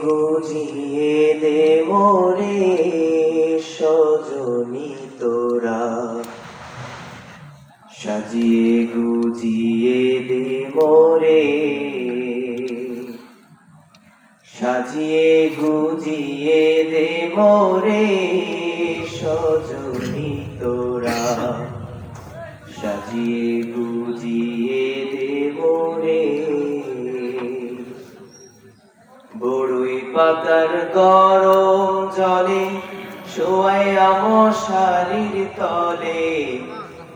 গুজিয়ে দে মোরে সজনী তোরা, সাজিয়ে গুজিয়ে দে মোরে, সাজিয়ে গুজিয়ে দে মোরে সজনী তোরা, সাজিয়ে গুজিয়ে দে মোরে। বড়ই পাতার গরম জলে শোয়াইয়া মশারির তলে,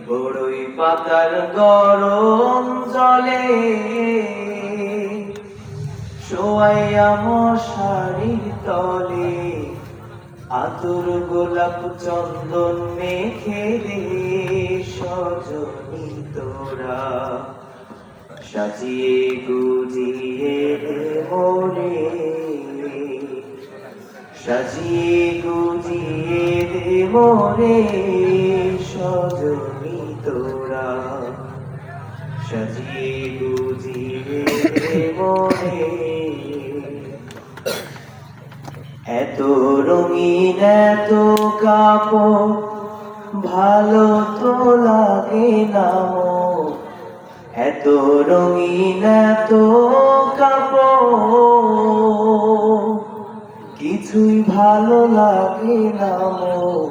বড়ই পাতার গরম জলে শোয়াইয়া মশারির তলে, আতর গোলাপ চন্দন মেখে দে সজনী তোরা, সাজিয়ে গুজিয়ে দে মোরে, সাজিয়ে গুজিয়ে দে মোরে সজনী তোরা, সাজিয়ে গুজিয়ে দে মোরে। এত রঙিন এত কাপড় ভালো তো লাগে না মোর, এত রঙিন এত কাপড় কিছুই ভালো লাগে না মোর,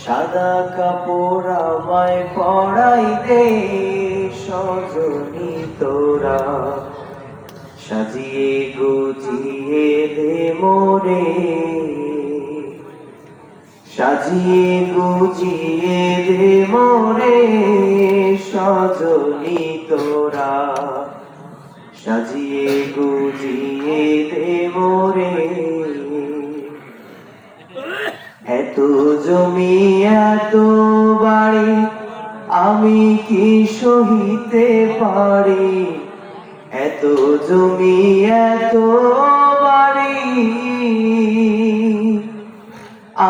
সাদা কাপড় আমায় পরাই দে সজনী তোরা, সাজিয়ে গুজিয়ে দে মোরে, সাজিয়ে গুজিয়ে দে মোরে সজনী তোরা, সাজিয়ে গুজিয়ে দে মোরে। এত জমি এত বাড়ি আমি কি সহিতে পারি, এত জমি এত বাড়ি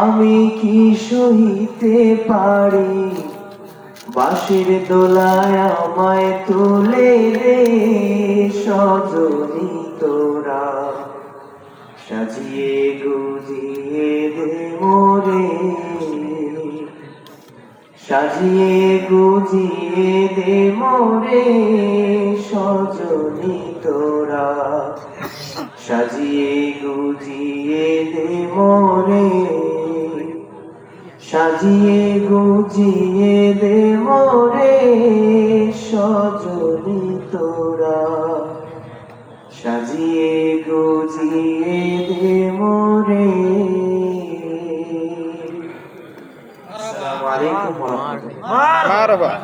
আমি কি সহিতে পারি, বাঁশির দোলায় আমায় তুলে দে সজনী তোরা, সাজিয়ে গুজিয়ে দে মোরে, সাজিয়ে গুজিয়ে দে মোরে সজনী তোরা, সাজিয়ে গুজিয়ে দে মোরে, সাজিয়ে গুজিয়ে দে মোরে সজনী তোরা, সাজিয়ে গুজিয়ে দে মোরে। আসসালামু আলাইকুম ওয়া রাহমাতুল্লাহ।